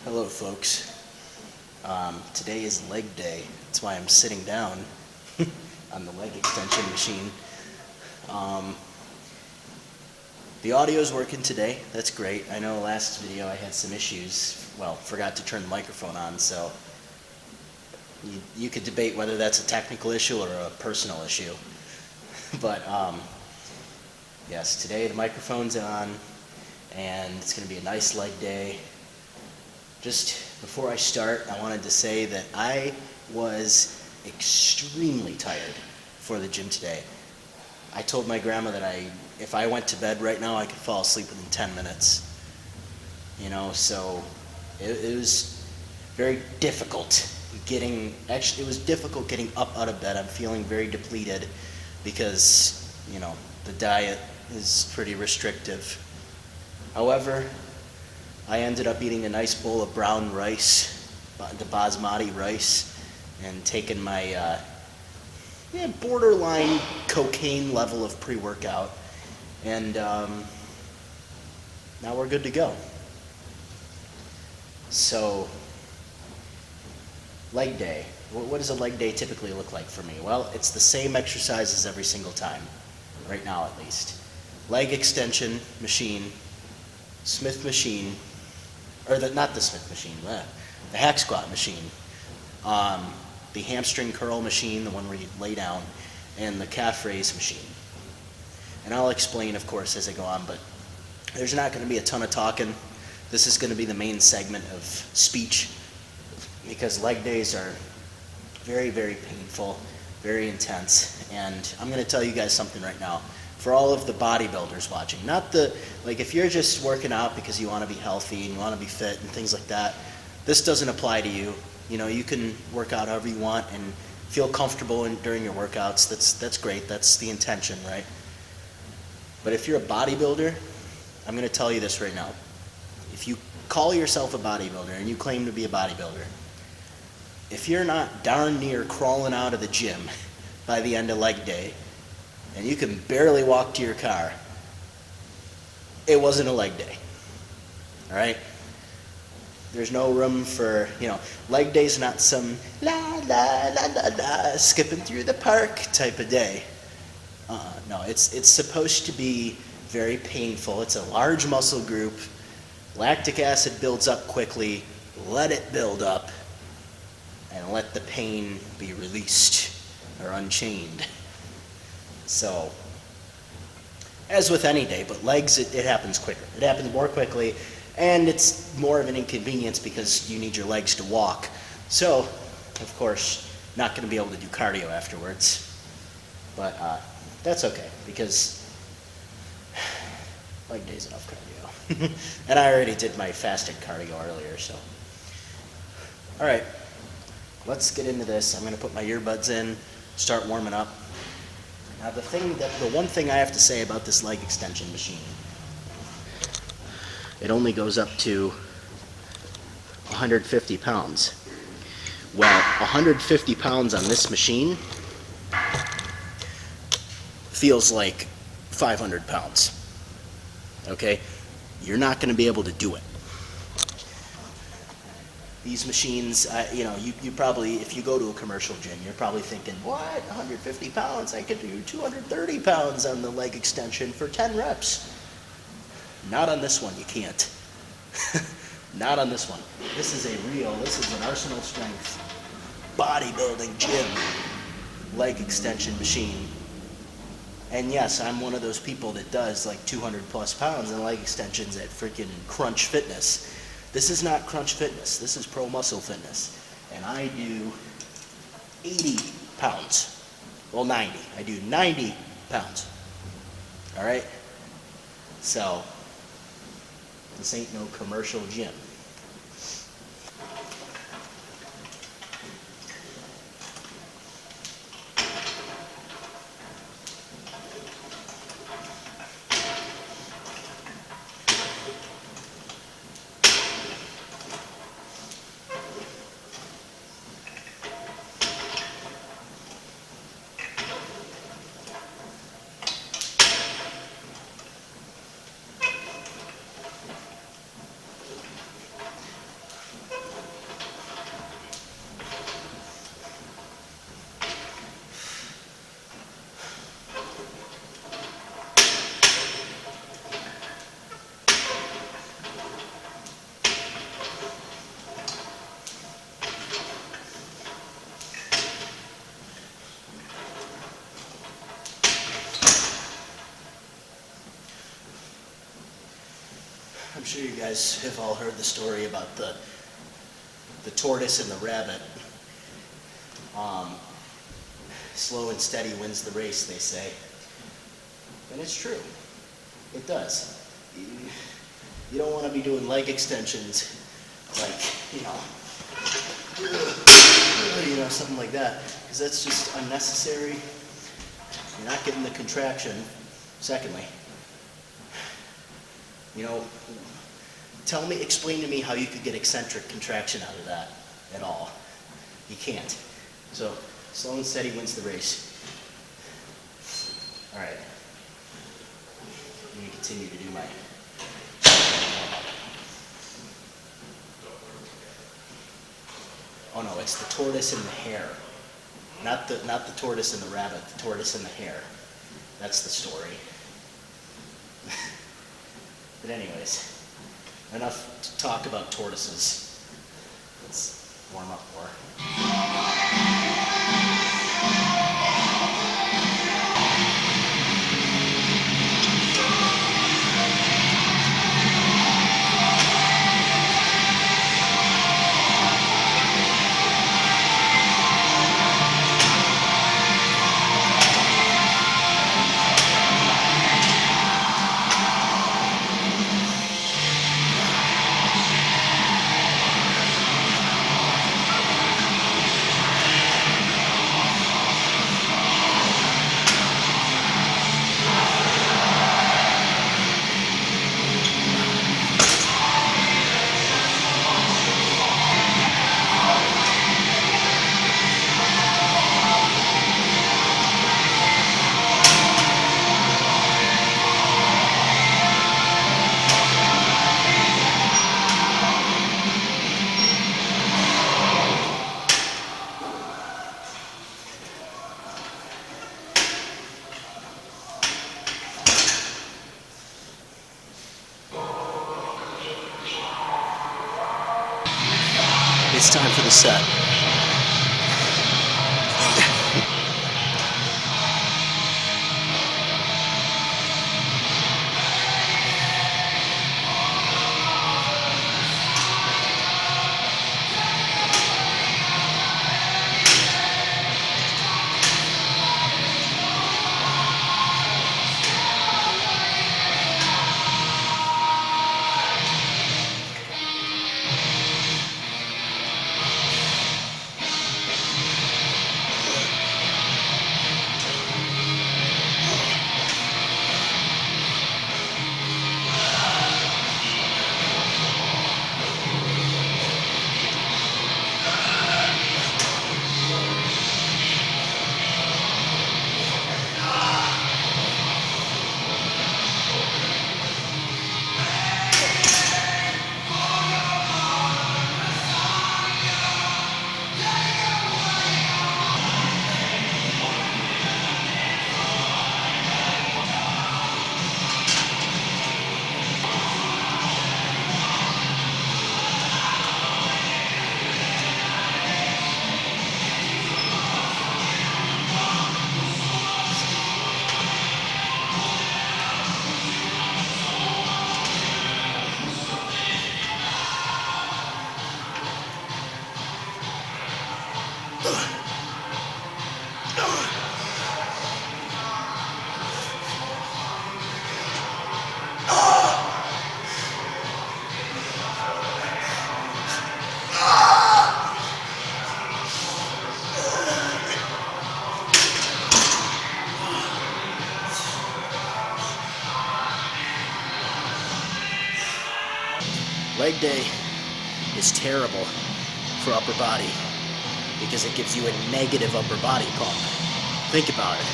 Hello folks. Today is leg day. That's why I'm sitting down on the leg extension machine. The audio is working today. That's great. I know last video I had some issues. Well, forgot to turn the microphone on, so you could debate whether that's a technical issue or a personal issue. But yes, today the microphone's on and it's going to be a nice leg day. Just before I start, I wanted to say that I was extremely tired for the gym today. I told my grandma that if I went to bed right now, I could fall asleep within 10 minutes. So it was very difficult it was difficult getting up out of bed. I'm feeling very depleted because, the diet is pretty restrictive. However, I ended up eating a nice bowl of brown rice, the basmati rice, and taking my borderline cocaine level of pre-workout. And now we're good to go. So, leg day. What does a leg day typically look like for me? Well, it's the same exercises every single time, right now at least. Leg extension machine, Smith machine, not the Smith machine, the hack squat machine, the hamstring curl machine, the one where you lay down, and the calf raise machine. And I'll explain, of course, as I go on, but there's not going to be a ton of talking. This is going to be the main segment of speech because leg days are very, very painful, very intense, and I'm going to tell you guys something right now. For all of the bodybuilders watching, if you're just working out because you want to be healthy and you want to be fit and things like that, this doesn't apply to you. You can work out however you want and feel comfortable during your workouts. That's great. That's the intention, right? But if you're a bodybuilder, I'm going to tell you this right now. If you call yourself a bodybuilder and you claim to be a bodybuilder, if you're not darn near crawling out of the gym by the end of leg day, and you can barely walk to your car, it wasn't a leg day. All right? There's no room for, leg day's not some la la la la la skipping through the park type of day. No, it's supposed to be very painful. It's a large muscle group. Lactic acid builds up quickly. Let it build up and let the pain be released or unchained. So, as with any day, but legs, it happens quicker. It happens more quickly, and it's more of an inconvenience because you need your legs to walk. So, of course, not going to be able to do cardio afterwards. But that's okay, because leg day's enough cardio. And I already did my fasted cardio earlier, so. All right, let's get into this. I'm going to put my earbuds in, start warming up. Now the one thing I have to say about this leg extension machine, it only goes up to 150 pounds. Well, 150 pounds on this machine feels like 500 pounds. Okay? You're not going to be able to do it. These machines, you probably, if you go to a commercial gym, you're probably thinking, what, 150 pounds? I could do 230 pounds on the leg extension for 10 reps. Not on this one, you can't. Not on this one. This is an Arsenal strength bodybuilding gym leg extension machine. And yes, I'm one of those people that does like 200 plus pounds in leg extensions at freaking Crunch Fitness. This is not Crunch Fitness. This is Pro Muscle Fitness. And I do 80 pounds. Well, 90. I do 90 pounds. All right? So, this ain't no commercial gym. I'm sure you guys have all heard the story about the tortoise and the rabbit. Slow and steady wins the race, they say. And it's true. It does. You don't want to be doing leg extensions like, something like that, because that's just unnecessary. You're not getting the contraction. Secondly, explain to me how you could get eccentric contraction out of that at all. You can't. So, slow and steady wins the race. All right. I'm going to continue to do my... Oh no, it's the tortoise and the hare. Not the tortoise and the rabbit, the tortoise and the hare. That's the story. But anyways, enough to talk about tortoises. Let's warm up more. It's time for the set. Leg day is terrible for upper body because it gives you a negative upper body pump. Think about it.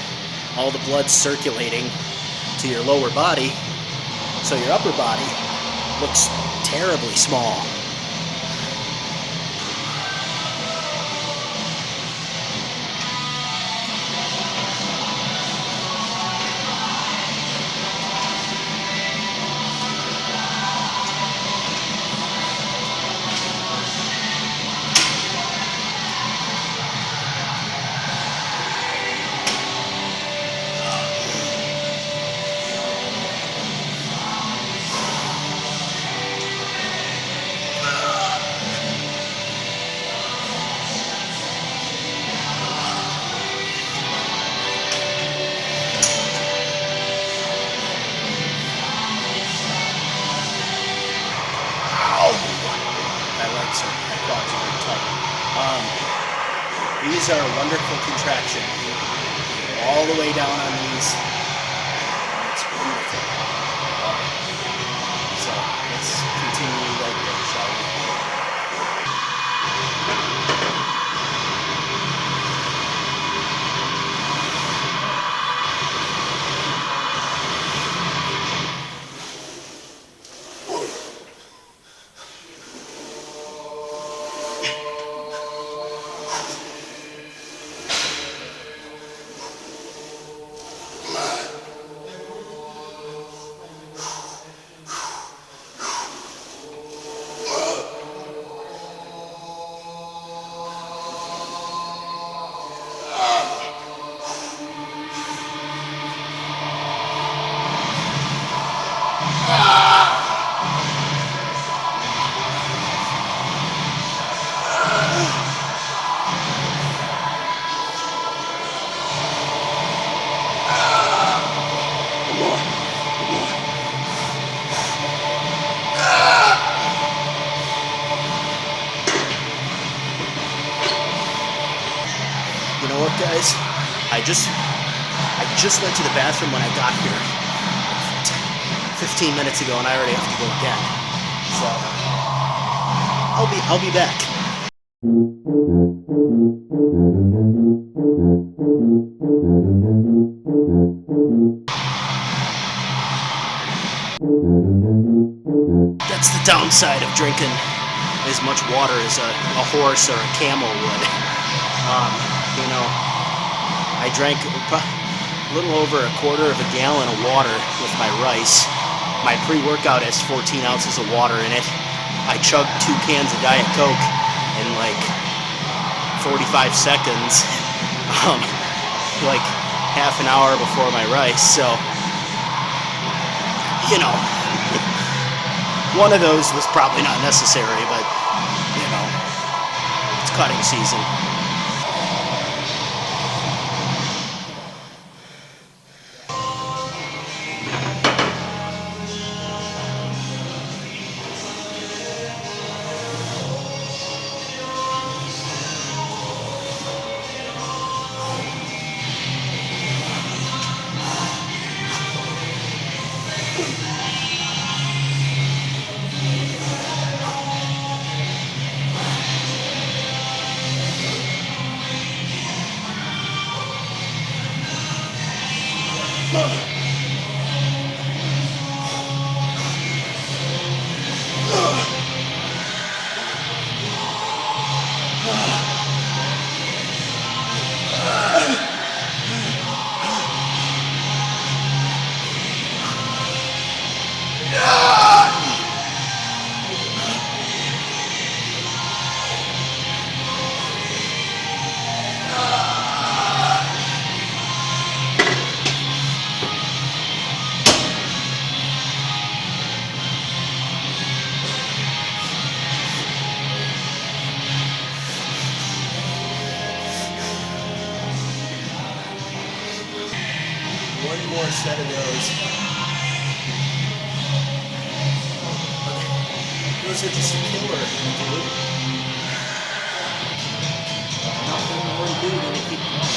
All the blood's circulating to your lower body, so your upper body looks terribly small. These are a wonderful contraction. All the way down on these. It's wonderful. So let's continue leg day, shall we? You know what, guys? I just went to the bathroom when I got here 15 minutes ago, and I already have to go again. So I'll be back. That's the downside of drinking as much water as a horse or a camel would. You know, I drank a little over a quarter of a gallon of water with my rice. My pre-workout has 14 ounces of water in it. I chugged 2 cans of Diet Coke in like 45 seconds, like half an hour before my rice. So, you know, one of those was probably not necessary, but, you know, it's cutting season. One more set of those. Those are just a killer, dude. Nothing more to do than to keep going.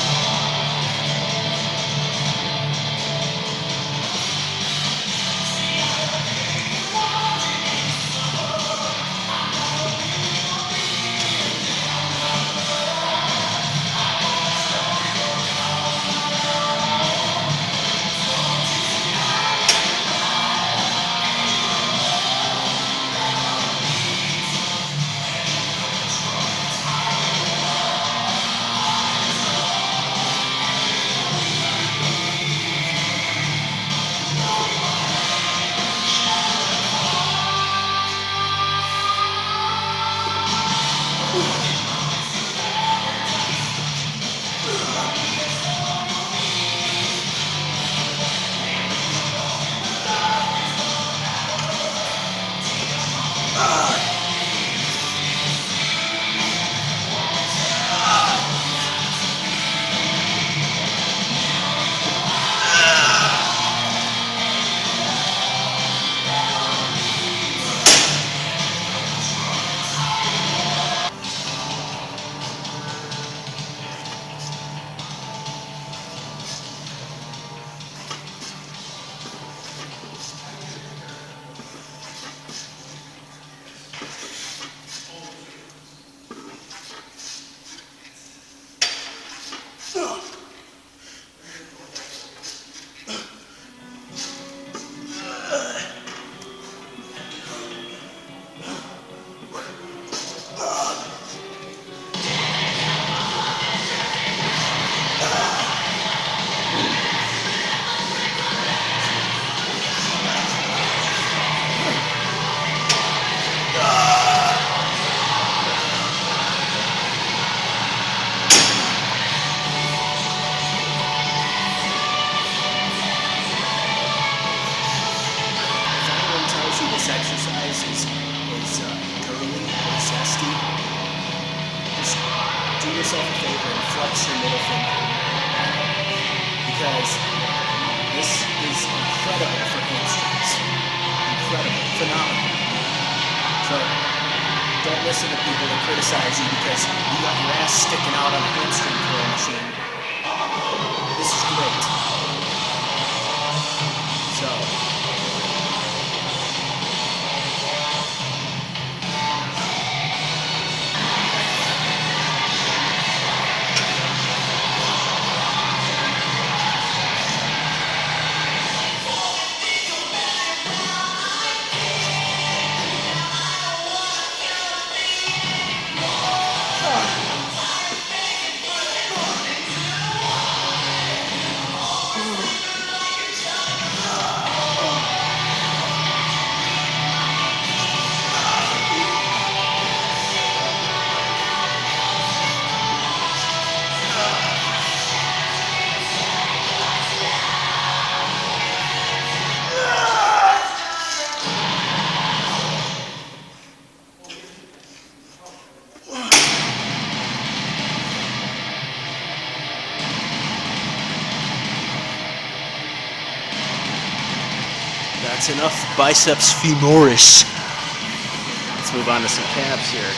yourself a favor and flex your middle finger. Because this is incredible for hamstrings. Incredible, phenomenal. So don't listen to people that criticize you because you got your ass sticking out on a hamstring curl machine. This is great. So that's enough biceps femoris. Let's move on to some calves here.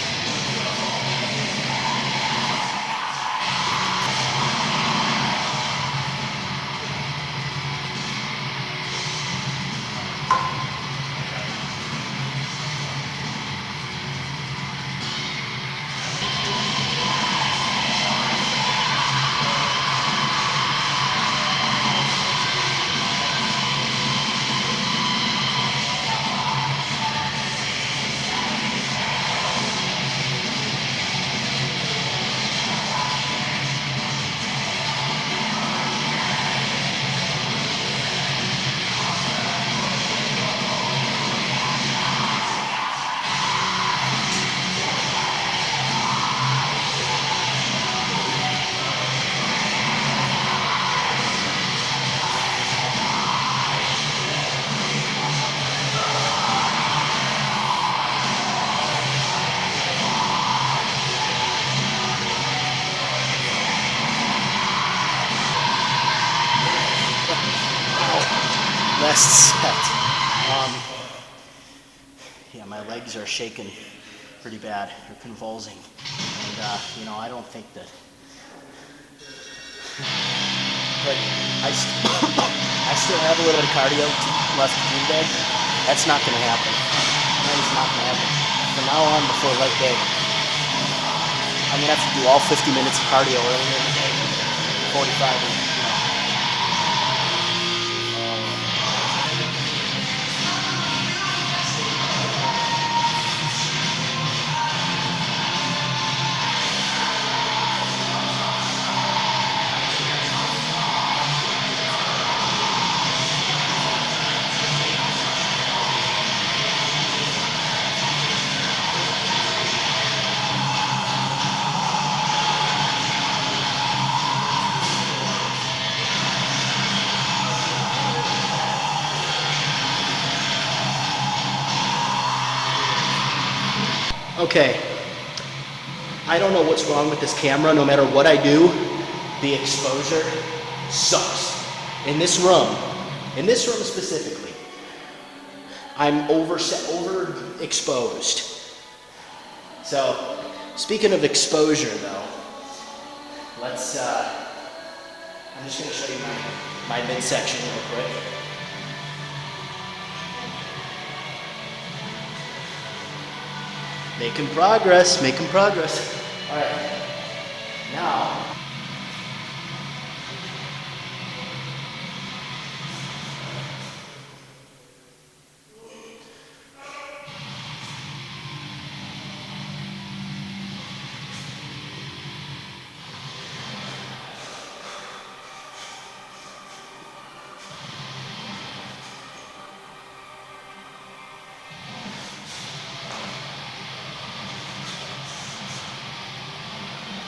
Last set. Yeah, my legs are shaking pretty bad. They're convulsing. And, I don't think that... But I still have a little bit of cardio left to do today. That's not going to happen. That is not going to happen. From now on, before leg day, I'm going to have to do all 50 minutes of cardio earlier in the day. 45 Okay, I don't know what's wrong with this camera. No matter what I do, the exposure sucks. In this room specifically, I'm overexposed. So, speaking of exposure though, I'm just going to show you my midsection real quick. Making progress, making progress. All right, now,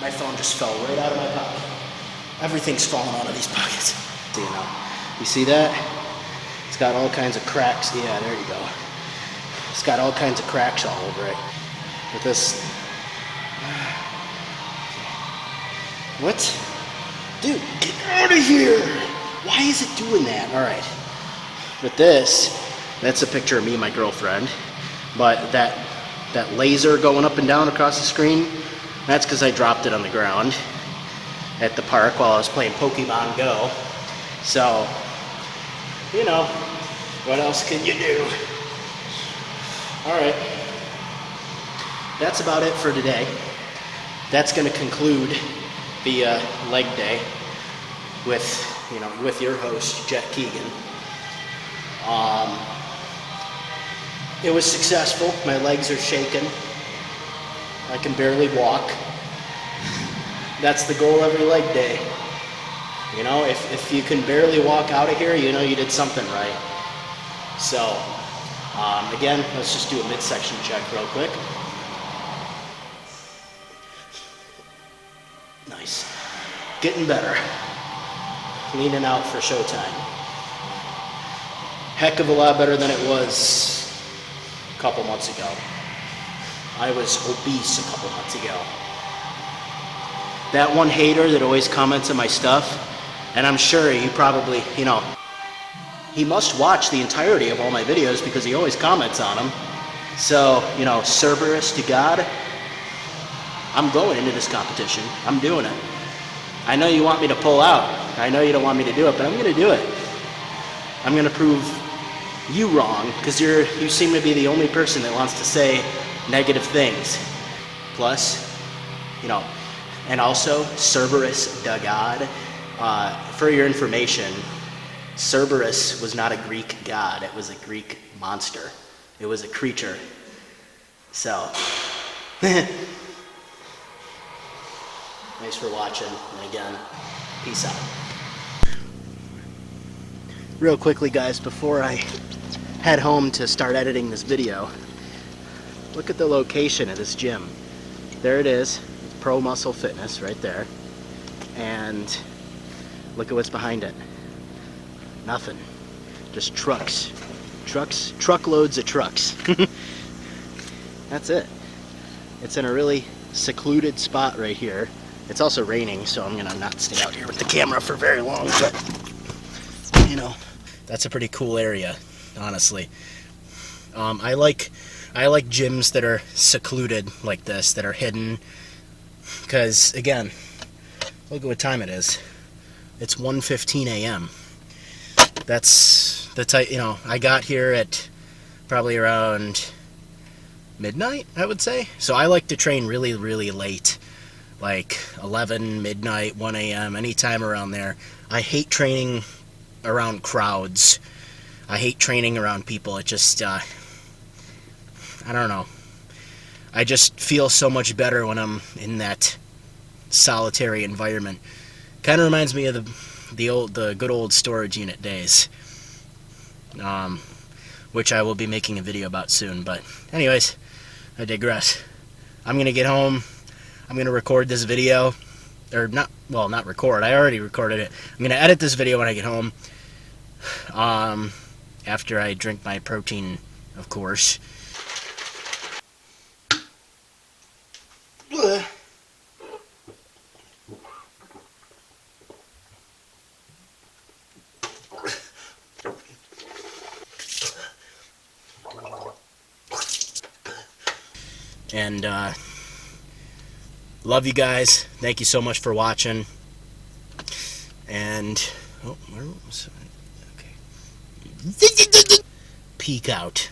my phone just fell right out of my pocket. Everything's falling out of these pockets. You see that? It's got all kinds of cracks. Yeah, there you go. It's got all kinds of cracks all over it. With this, What? Dude, get out of here! Why is it doing that? Alright. But this, that's a picture of me and my girlfriend. But that laser going up and down across the screen, that's because I dropped it on the ground at the park while I was playing Pokemon Go. So, you know, what else can you do? Alright. That's about it for today. That's going to conclude the leg day with your host, Jet Keegan. It was successful. My legs are shaking. I can barely walk. That's the goal every leg day. You know, if you can barely walk out of here, you know you did something right. So, again, let's just do a midsection check real quick. Nice. Getting better. Leaning out for showtime. Heck of a lot better than it was a couple months ago. I was obese a couple months ago. That one hater that always comments on my stuff, and I'm sure you probably, you know, he must watch the entirety of all my videos because he always comments on them. So, you know, Cerberus to God, I'm going into this competition. I'm doing it. I know you want me to pull out. I know you don't want me to do it, but I'm going to do it. I'm going to prove you wrong because you seem to be the only person that wants to say negative things. Plus, you know, and also Cerberus to God. For your information, Cerberus was not a Greek god. It was a Greek monster. It was a creature. So, thanks for watching, and again, peace out. Real quickly, guys, before I head home to start editing this video, look at the location of this gym. There it is, Pro Muscle Fitness right there, and look at what's behind it. Nothing, just trucks, truckloads of trucks. That's it. It's in a really secluded spot right here. It's also raining, so I'm gonna not stay out here with the camera for very long, but you know, that's a pretty cool area, honestly. I like gyms that are secluded like this, that are hidden, because again, look at what time it is. It's 1:15 a.m. That's the type, you know, I got here at probably around midnight, I would say. So I like to train really, really late, like 11, midnight, 1 a.m., anytime around there. I hate training around crowds. I hate training around people. It just, I don't know. I just feel so much better when I'm in that solitary environment. Kind of reminds me of the good old storage unit days, which I will be making a video about soon. But anyways, I digress. I'm gonna get home. I'm gonna record this video, or not. Well, not record. I already recorded it. I'm gonna edit this video when I get home. After I drink my protein, of course. And love you guys. Thank you so much for watching. And oh, where was okay. Peek out.